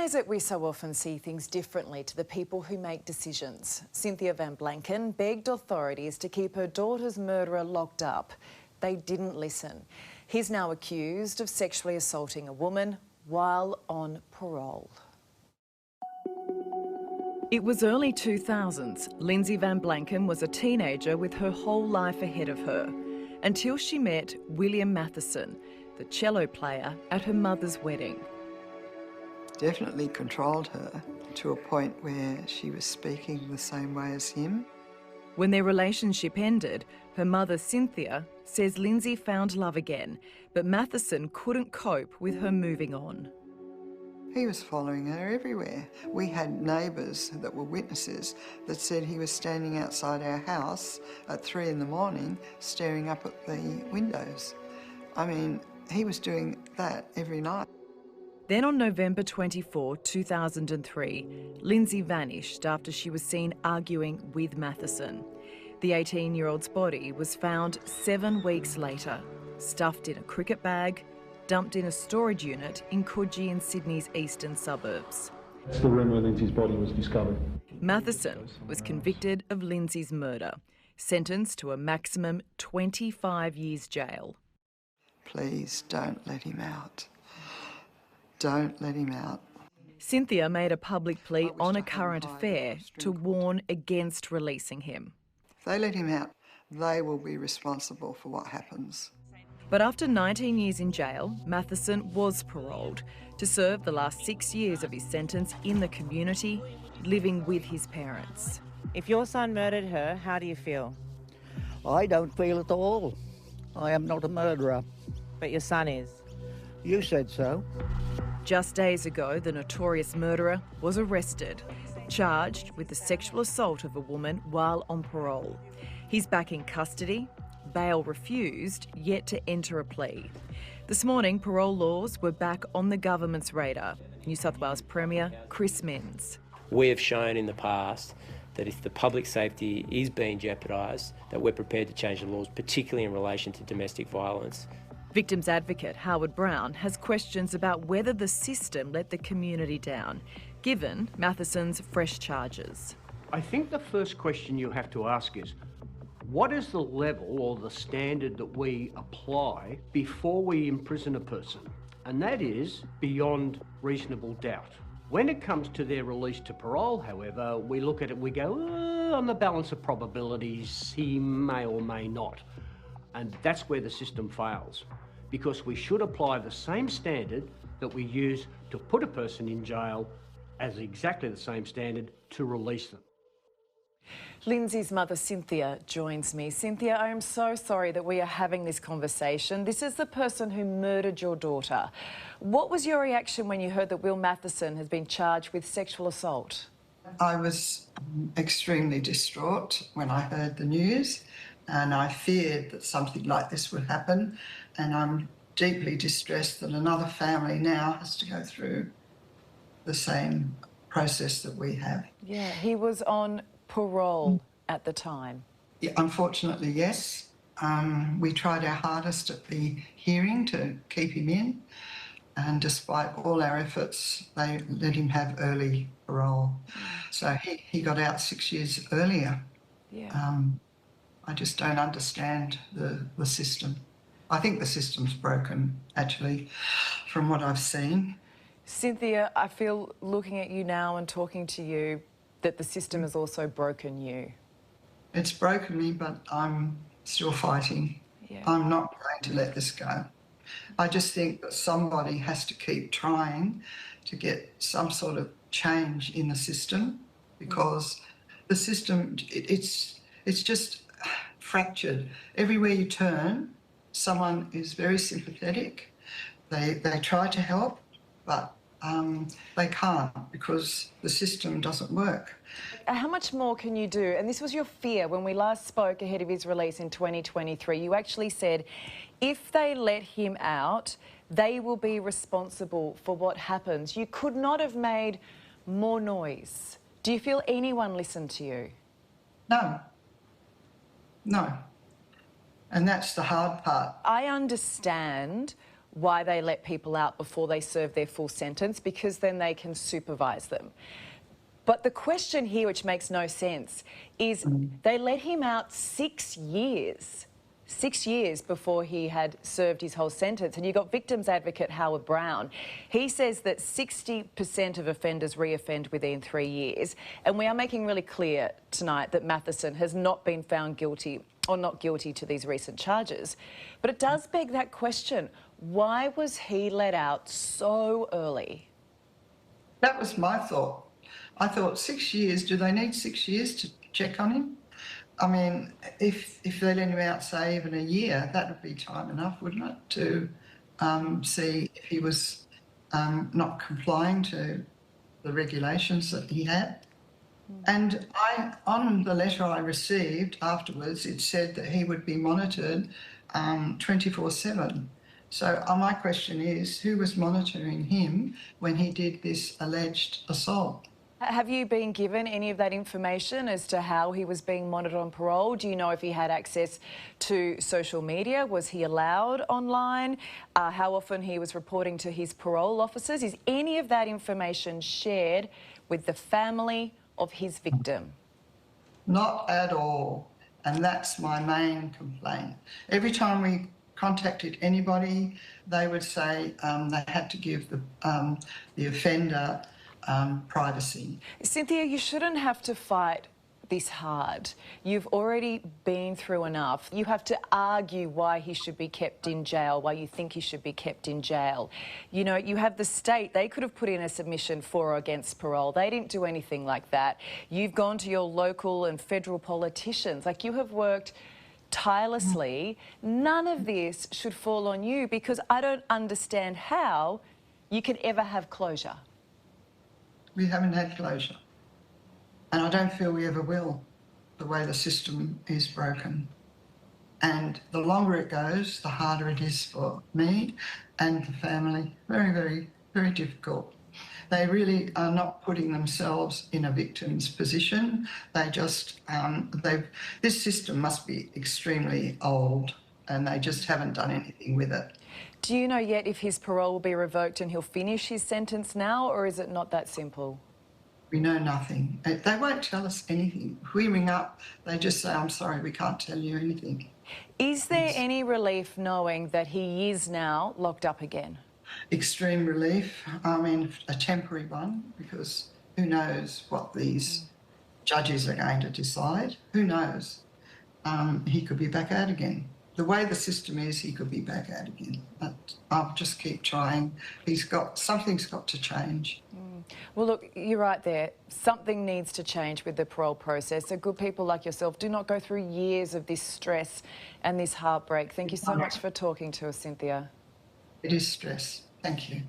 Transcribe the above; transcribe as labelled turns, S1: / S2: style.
S1: is it we so often see things differently to the people who make decisions? Cynthia Van Blanken begged authorities to keep her daughter's murderer locked up. They didn't listen. He's now accused of sexually assaulting a woman while on parole. It was early 2000s. Lindsay Van Blanken was a teenager with her whole life ahead of her, until she met William Matheson, the cello player at her mother's wedding.
S2: Definitely controlled her to a point where she was speaking the same way as him.
S1: When their relationship ended, her mother Cynthia says Lindsay found love again, but Matheson couldn't cope with her moving on.
S2: He was following her everywhere. We had neighbours that were witnesses that said he was standing outside our house at 3 in the morning staring up at the windows. I mean, he was doing that every night.
S1: Then on November 24, 2003, Lindsay vanished after she was seen arguing with Matheson. The 18-year-old's body was found 7 weeks later, stuffed in a cricket bag, dumped in a storage unit in Coogee in Sydney's eastern suburbs.
S3: That's the room where Lindsay's body was discovered.
S1: Matheson was convicted of Lindsay's murder, sentenced to a maximum 25 years jail.
S2: Please don't let him out. Don't let him out.
S1: Cynthia made a public plea on ACurrentAffair to warn against releasing him.
S2: If they let him out, they will be responsible for what happens.
S1: But after 19 years in jail, Matheson was paroled to serve the last 6 years of his sentence in the community, living with his parents.
S4: If your son murdered her, how do you feel?
S5: I don't feel at all. I am not a murderer.
S4: But your son is.
S5: You said so.
S1: Just days ago, the notorious murderer was arrested, charged with the sexual assault of a woman while on parole. He's back in custody, bail refused, yet to enter a plea. This morning, parole laws were back on the government's radar. New South Wales Premier Chris Minns.
S6: We have shown in the past that if the public safety is being jeopardised, that we're prepared to change the laws, particularly in relation to domestic violence.
S1: Victims advocate Howard Brown has questions about whether the system let the community down, given Matheson's fresh charges.
S7: I think the first question you have to ask is, what is the level or the standard that we apply before we imprison a person? And that is beyond reasonable doubt. When it comes to their release to parole, however, we look at it, we go, on the balance of probabilities, he may or may not. And that's where the system fails, because we should apply the same standard that we use to put a person in jail as exactly the same standard to release them.
S1: Lindsay's mother Cynthia joins me. Cynthia, I am so sorry that we are having this conversation. This is the person who murdered your daughter. What was your reaction when you heard that Will Matheson has been charged with sexual assault?
S2: I was extremely distraught when I heard the news, and I feared that something like this would happen, and I'm deeply distressed that another family now has to go through the same process that we have.
S1: Yeah, he was on parole at the time.
S2: Yeah, unfortunately, yes. We tried our hardest at the hearing to keep him in, and despite all our efforts, they let him have early parole. So he got out 6 years earlier.
S1: Yeah.
S2: I just don't understand the system. I think the system's broken, actually, from what I've seen.
S1: Cynthia, I feel, looking at you now and talking to you, that the system has also broken you.
S2: It's broken me, but I'm still fighting.
S1: Yeah.
S2: I'm not going to let this go. I just think that somebody has to keep trying to get some sort of change in the system, because the system, it's just fractured. Everywhere you turn, someone is very sympathetic. They try to help, but they can't, because the system doesn't work.
S1: How much more can you do? And this was your fear when we last spoke ahead of his release in 2023. You actually said if they let him out, they will be responsible for what happens. You could not have made more noise. Do you feel anyone listened to you?
S2: No. No. And that's the hard part.
S1: I understand why they let people out before they serve their full sentence, because then they can supervise them. But the question here, which makes no sense, is they let him out 6 years. 6 years before he had served his whole sentence. And you got victims advocate Howard Brown. He says that 60% of offenders reoffend within 3 years. And we are making really clear tonight that Matheson has not been found guilty or not guilty to these recent charges. But it does beg that question. Why was he let out so early?
S2: That was my thought. I thought 6 years, do they need 6 years to check on him? I mean, if they let him out, say, even a year, that would be time enough, wouldn't it, to see if he was not complying to the regulations that he had. And on the letter I received afterwards, it said that he would be monitored 24/7. So my question is, who was monitoring him when he did this alleged assault?
S1: Have you been given any of that information as to how he was being monitored on parole? Do you know if he had access to social media? Was he allowed online? How often he was reporting to his parole officers? Is any of that information shared with the family of his victim?
S2: Not at all. And that's my main complaint. Every time we contacted anybody, they would say they had to give the offender privacy.
S1: Cynthia, you shouldn't have to fight this hard. You've already been through enough. You have to argue why he should be kept in jail, why you think he should be kept in jail. You know, you have the state. They could have put in a submission for or against parole. They didn't do anything like that. You've gone to your local and federal politicians. Like, you have worked tirelessly. None of this should fall on you, because I don't understand how you can ever have closure.
S2: We haven't had closure. And I don't feel we ever will, the way the system is broken. And the longer it goes, the harder it is for me and the family. Very, very, very difficult. They really are not putting themselves in a victim's position. They just, this system must be extremely old, and they just haven't done anything with it.
S1: Do you know yet if his parole will be revoked and he'll finish his sentence now, or is it not that simple?
S2: We know nothing. They won't tell us anything. If we ring up, they just say, I'm sorry, we can't tell you anything.
S1: Is there any relief knowing that he is now locked up again?
S2: Extreme relief. I mean, a temporary one, because who knows what these judges are going to decide. Who knows? He could be back out again. The way the system is, he could be back out again. But I'll just keep trying. Something's got to change.
S1: Well, look, you're right there. Something needs to change with the parole process. So good people like yourself do not go through years of this stress and this heartbreak. Thank you so much for talking to us, Cynthia.
S2: It is stress. Thank you.